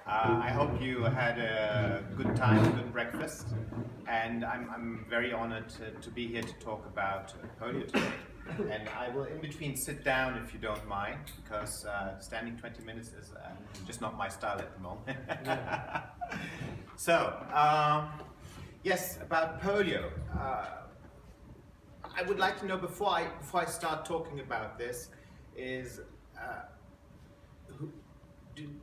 I hope you had a good time, good breakfast, and I'm very honored to be here to talk about polio today. And I will in between sit down if you don't mind, because standing 20 minutes is just not my style at the moment. So, yes, about polio. I would like to know before I start talking about this is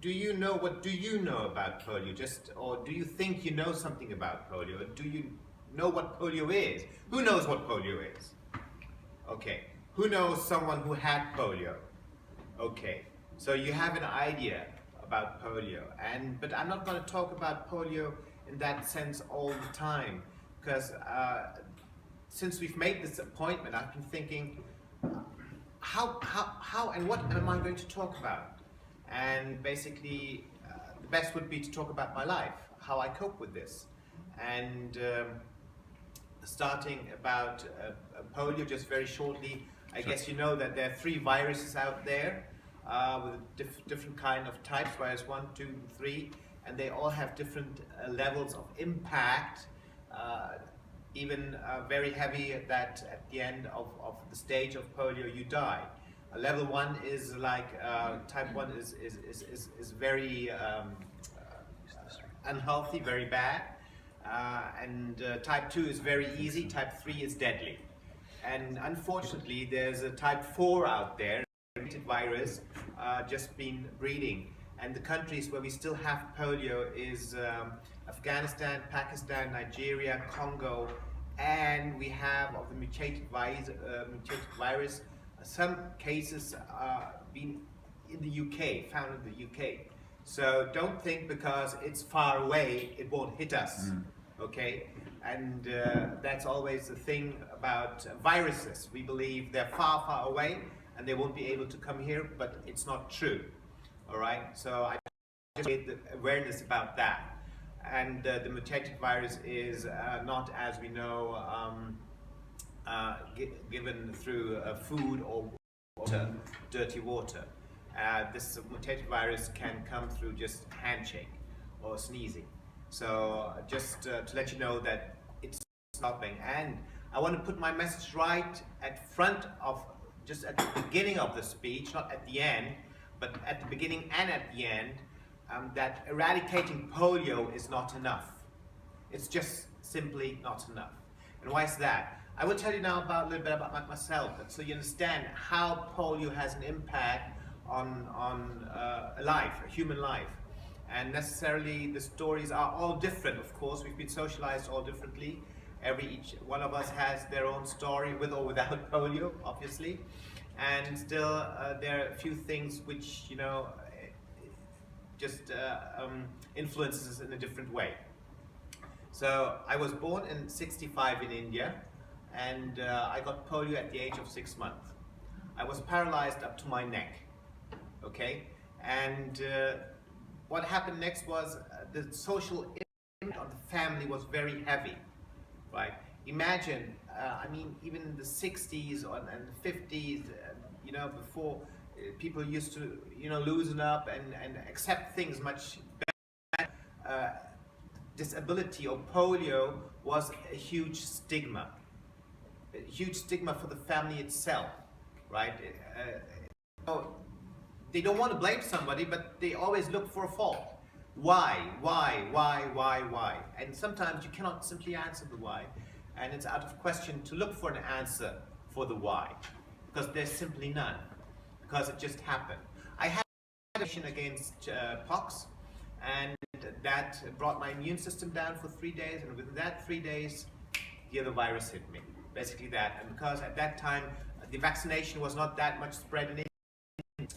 do you know what do you know about polio? Or do you think you know something about polio? Or do you know what polio is? Who knows what polio is? Okay. Who knows someone who had polio? Okay. So you have an idea about polio, but I'm not going to talk about polio in that sense all the time, because since we've made this appointment, I've been thinking, how and what am I going to talk about? And basically, the best would be to talk about my life, how I cope with this. And starting about polio, just very shortly, I guess you know that there are 3 viruses out there with different kind of types, virus 1, 2, 3, and they all have different levels of impact, even very heavy that at the end of the stage of polio you die. Level 1 is like type 1 is very unhealthy, very bad, and type 2 is very easy, type 3 is deadly. And unfortunately there's a type 4 out there, virus, just been breeding. And the countries where we still have polio is Afghanistan, Pakistan, Nigeria, Congo, and we have of the mutated virus, some cases been in the UK, found in the UK. So don't think because it's far away it won't hit us, okay? And that's always the thing about viruses. We believe they're far, far away and they won't be able to come here, but it's not true, all right? So I just made the awareness about that. And the mutated virus is not, as we know, given through food or water, dirty water. This mutated virus can come through just handshake or sneezing. So just to let you know that it's stopping. And I want to put my message right at front of, just at the beginning of the speech, not at the end, but at the beginning and at the end, that eradicating polio is not enough. It's just simply not enough. And why is that? I will tell you now a little bit about myself, so you understand how polio has an impact on a life, a human life. And necessarily the stories are all different, of course. We've been socialized all differently. Each one of us has their own story with or without polio, obviously. And still there are a few things which, you know, just influences us in a different way. So I was born in '65 in India, and I got polio at the age of 6 months. I was paralyzed up to my neck, okay? And what happened next was the social impact on the family was very heavy, right? Imagine, I mean, even in the 60s and the 50s, you know, before people used to, you know, loosen up and accept things much better. Disability or polio was a huge stigma for the family itself, right? They don't want to blame somebody, but they always look for a fault. Why? And sometimes you cannot simply answer the why, and it's out of question to look for an answer for the why, because there's simply none, because it just happened. I had a vaccination against pox, and that brought my immune system down for 3 days, and within that 3 days, the other virus hit me. Basically that, and because at that time the vaccination was not that much spread in India,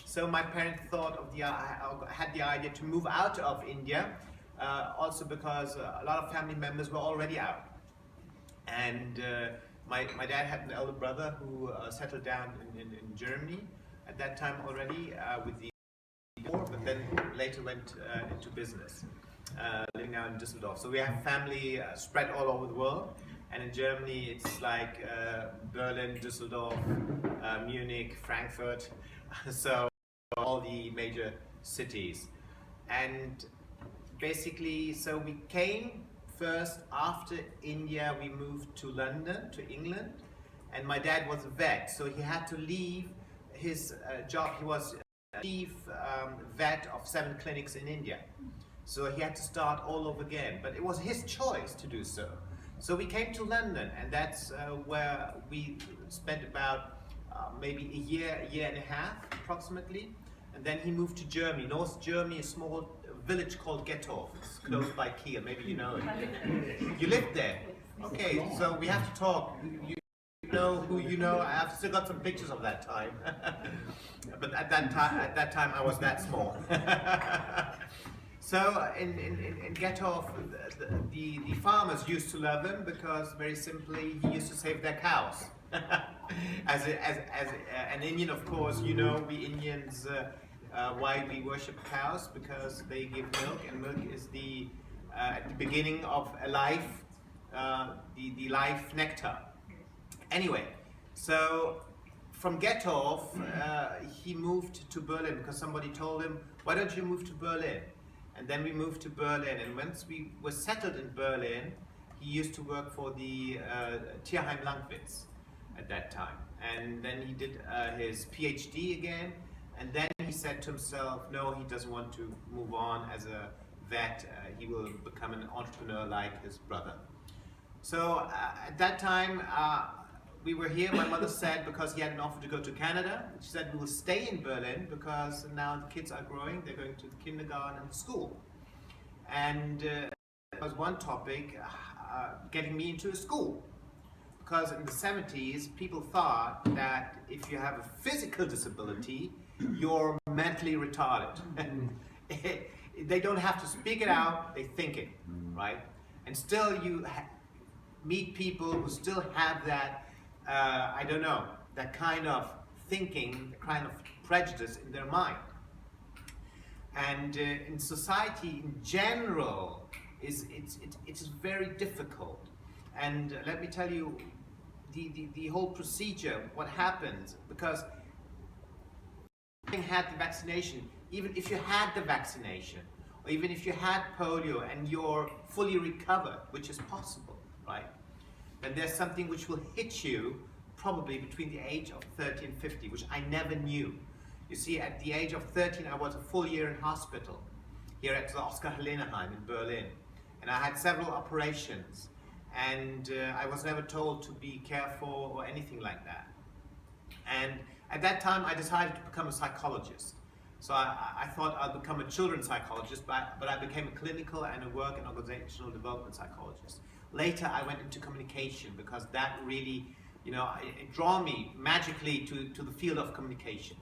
so my parents had the idea to move out of India, also because a lot of family members were already out, and my dad had an elder brother who settled down in Germany at that time already with the war, but then later went into business, living now in Düsseldorf. So we have family spread all over the world, and in Germany it's like Berlin, Düsseldorf, Munich, Frankfurt, so all the major cities. And basically, so we came first after India. We moved to London, to England, and my dad was a vet, so he had to leave his job. He was chief vet of 7 clinics in India, so he had to start all over again, but it was his choice to do so. So we came to London, and that's where we spent about maybe a year and a half approximately. And then he moved to Germany, North Germany, a small village called Gettorf. It's close by Kiel, maybe you know it. You lived there? Okay, so we have to talk. You know who you know. I've still got some pictures of that time. But at that time I was that small. So in Gettorf, the farmers used to love him because, very simply, he used to save their cows. As an Indian, of course, you know, we Indians, why we worship cows, because they give milk, and milk is at the beginning of a life, the life nectar. Anyway, so from Gettorf, he moved to Berlin because somebody told him, why don't you move to Berlin? And then we moved to Berlin, and once we were settled in Berlin, he used to work for the Tierheim Landwitz at that time. And then he did his PhD again, and then he said to himself, no, he doesn't want to move on as a vet. He will become an entrepreneur like his brother. So at that time, we were here. My mother said, because he had an offer to go to Canada, she said, we will stay in Berlin because now the kids are growing, they're going to the kindergarten and school. And there was one topic, getting me into a school. Because in the 70s, people thought that if you have a physical disability, you're mentally retarded. They don't have to speak it out, they think it, right? And still you meet people who still have that, I don't know, that kind of thinking, kind of prejudice in their mind. And in society in general, it's very difficult. And let me tell you, the whole procedure, what happens, because having had the vaccination, even if you had the vaccination, or even if you had polio and you're fully recovered, which is possible, right? Then there's something which will hit you probably between the age of 30 and 50, which I never knew. You see, at the age of 13, I was a full year in hospital here at the Oskar-Helene-Heim in Berlin. And I had several operations. And I was never told to be careful or anything like that. And at that time, I decided to become a psychologist. So I thought I'd become a children's psychologist, but I became a clinical and a work and organizational development psychologist. Later, I went into communication because that really, you know, it drew me magically to the field of communication.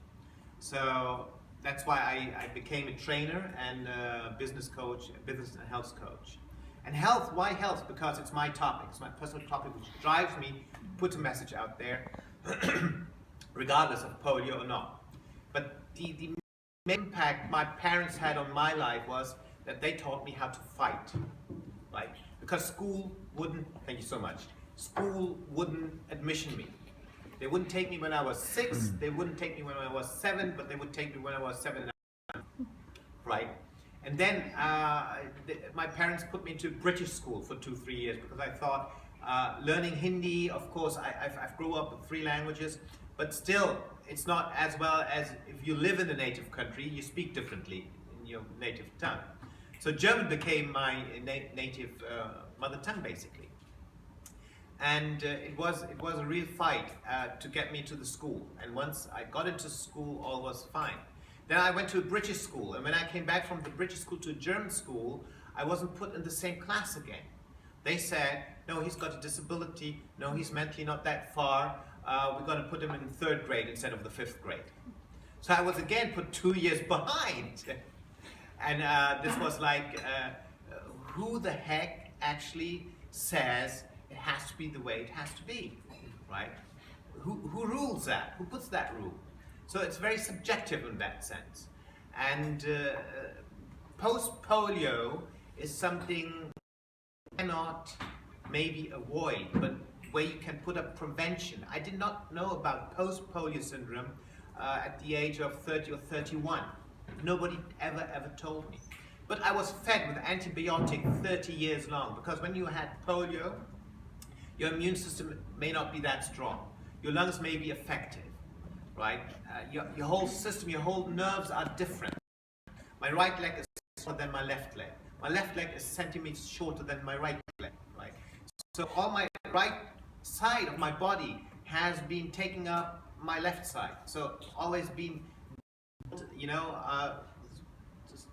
So that's why I became a trainer and a business coach, a business and health coach. And health, why health? Because it's my topic, it's my personal topic which drives me to put a message out there, regardless of polio or not. But the main impact my parents had on my life was that they taught me how to fight, right? Because school wouldn't, thank you so much, school wouldn't admission me. They wouldn't take me when I was 6, they wouldn't take me when I was 7, but they would take me when I was 7 and a half, right? And then my parents put me into British school for 2-3 years because I thought learning Hindi, of course, I've grew up with 3 languages, but still it's not as well as if you live in a native country, you speak differently in your native tongue. So German became my native mother tongue, basically. And it was a real fight to get me to the school. And once I got into school, all was fine. Then I went to a British school, and when I came back from the British school to a German school, I wasn't put in the same class again. They said, no, he's got a disability, no, he's mentally not that far, we're going to put him in 3rd grade instead of the 5th grade. So I was again put 2 years behind. And this was like, who the heck actually says it has to be the way it has to be, right? Who rules that? Who puts that rule? So it's very subjective in that sense. And post-polio is something you cannot maybe avoid, but where you can put up prevention. I did not know about post-polio syndrome at the age of 30 or 31. Nobody ever told me. But I was fed with antibiotic 30 years long, because when you had polio, your immune system may not be that strong. Your lungs may be affected, right? Your whole system, your whole nerves are different. My right leg is shorter than my left leg. My left leg is centimeters shorter than my right leg, right? So all my right side of my body has been taking up my left side. So always been,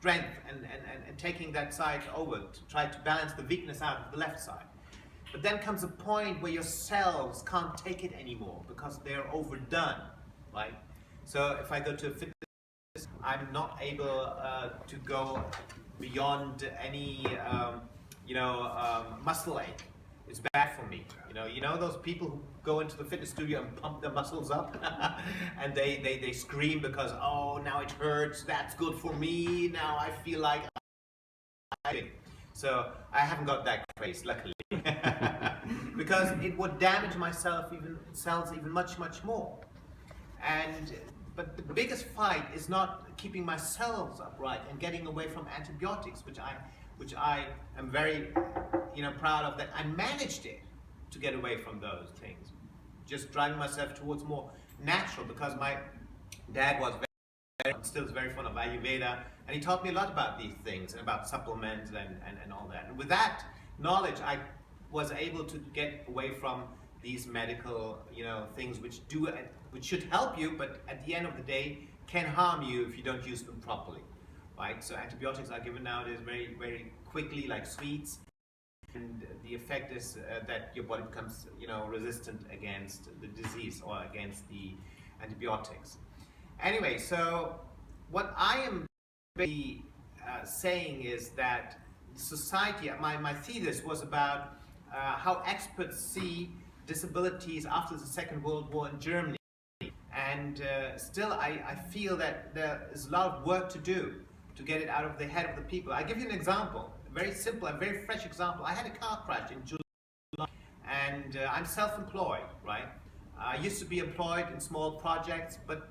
strength and taking that side over to try to balance the weakness out of the left side. But then comes a point where your cells can't take it anymore because they're overdone, right? So if I go to a fitness, I'm not able to go beyond any, muscle ache. It's bad for me. You know those people who go into the fitness studio and pump their muscles up, and they scream because, oh, now it hurts. That's good for me. Now I feel like so I haven't got that craze, luckily, because it would damage my cells even much more. But the biggest fight is not keeping my cells upright and getting away from antibiotics, which I am very proud of, that I managed it to get away from those things, just driving myself towards more natural, because my dad was still very fond of Ayurveda, and he taught me a lot about these things and about supplements and all that. And with that knowledge, I was able to get away from these medical things which should help you, but at the end of the day can harm you if you don't use them properly, right? So antibiotics are given nowadays very, very quickly, like sweets, and the effect is that your body becomes resistant against the disease or against the antibiotics. Anyway, so what I am saying is that society, my thesis was about how experts see disabilities after the Second World War in Germany. And still I feel that there is a lot of work to do to get it out of the head of the people. I'll give you an example, a very simple and very fresh example. I had a car crash in July, and I'm self-employed, right? I used to be employed in small projects, but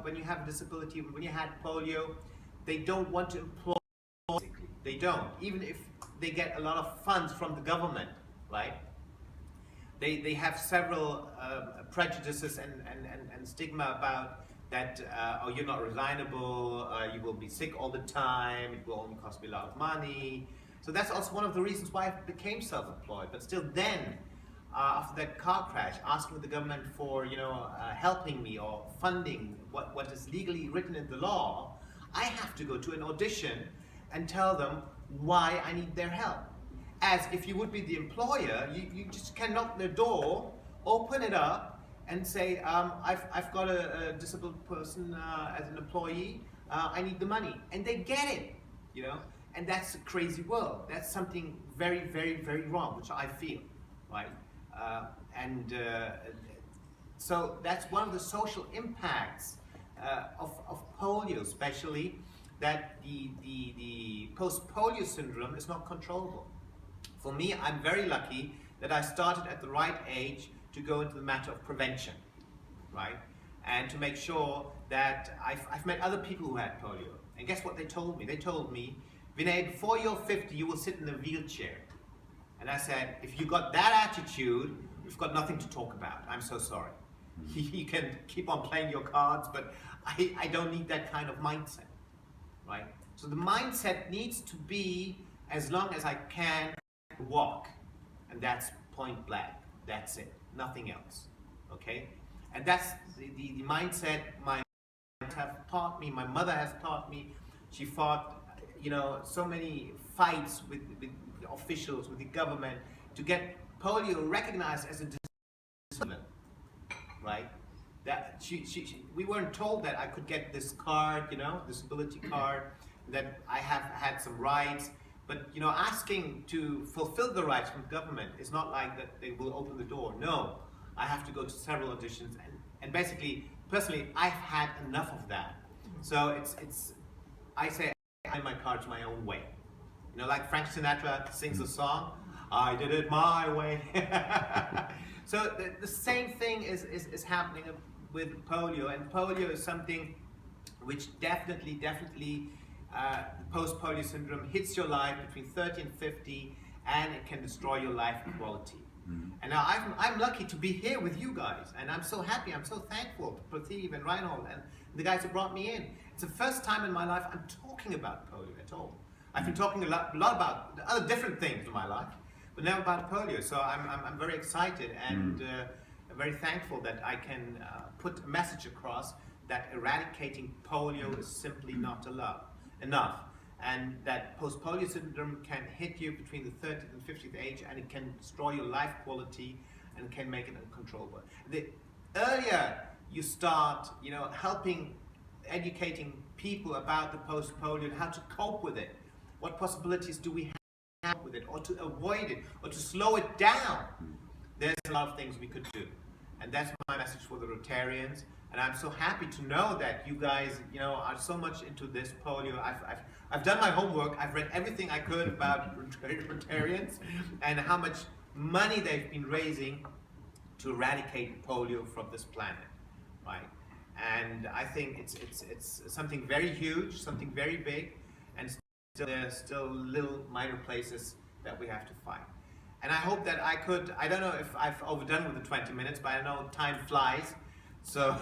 when you have a disability, when you had polio, they don't want to employ, basically. They don't, even if they get a lot of funds from the government, right? They have several prejudices and stigma about that, oh, you're not resignable, you will be sick all the time, it will only cost me a lot of money. So that's also one of the reasons why I became self-employed. But still then, after that car crash, asking the government for helping me or funding what is legally written in the law, I have to go to an audition and tell them why I need their help. As if you would be the employer, you just can knock their door, open it up, and say, I've got a disabled person as an employee, I need the money. And they get it, and that's a crazy world. That's something very, very, very wrong, which I feel, right? So that's one of the social impacts of polio, especially, that the post-polio syndrome is not controllable. For me, I'm very lucky that I started at the right age to go into the matter of prevention, right? And to make sure that I've met other people who had polio. And guess what they told me? They told me, Viney, before you're 50, you will sit in a wheelchair. And I said, if you got that attitude, we've got nothing to talk about. I'm so sorry. You can keep on playing your cards, but I don't need that kind of mindset, right? So the mindset needs to be, as long as I can walk, and that's point blank. That's it, nothing else, okay? And that's the mindset my parents have taught me, my mother has taught me. She fought, so many fights with officials, with the government, to get polio recognized as a disability, right? That we weren't told that I could get this card, disability card, that I have had some rights. But asking to fulfill the rights from the government is not like that they will open the door. No, I have to go to several auditions, and basically, personally, I've had enough of that. So I say I play my cards my own way. Like Frank Sinatra sings a song, I did it my way. So the same thing is happening with polio, and polio is something which definitely post-polio syndrome hits your life between 30 and 50, and it can destroy your life quality. And now I'm lucky to be here with you guys, and I'm so happy, I'm so thankful to Prateep and Reinhold and the guys who brought me in. It's the first time in my life I'm talking about polio at all. I've been talking a lot about other different things in my life, but never about polio. So I'm very excited and very thankful that I can put a message across that eradicating polio is simply not enough. And that post-polio syndrome can hit you between the 30th and 50th age, and it can destroy your life quality and can make it uncontrollable. The earlier you start, helping, educating people about the post-polio and how to cope with it, what possibilities do we have with it, or to avoid it, or to slow it down, there's a lot of things we could do. And that's my message for the Rotarians. And I'm so happy to know that you guys, are so much into this polio. I've done my homework. I've read everything I could about Rotarians and how much money they've been raising to eradicate polio from this planet, right? And I think it's something very huge, something very big, and there's still little minor places that we have to fight. And I hope that I don't know if I've overdone with the 20 minutes, but I know time flies. So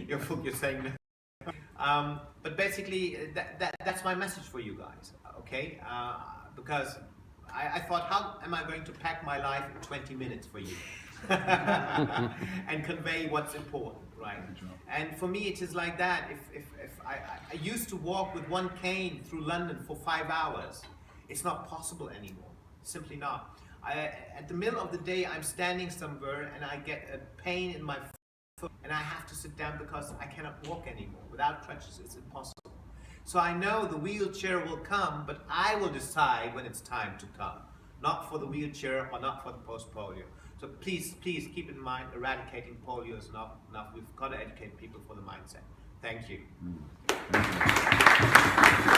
you're saying no. But basically, that's my message for you guys, okay? Because I thought, how am I going to pack my life in 20 minutes for you? And convey what's important, right? And for me, it is like that. If I used to walk with one cane through London for 5 hours, it's not possible anymore, simply not. At the middle of the day, I'm standing somewhere and I get a pain in my foot and I have to sit down because I cannot walk anymore. Without crutches, it's impossible. So I know the wheelchair will come, but I will decide when it's time to come. Not for the wheelchair or not for the post-polio. So please keep in mind, eradicating polio is not enough. We've got to educate people for the mindset. Thank you. Thank you.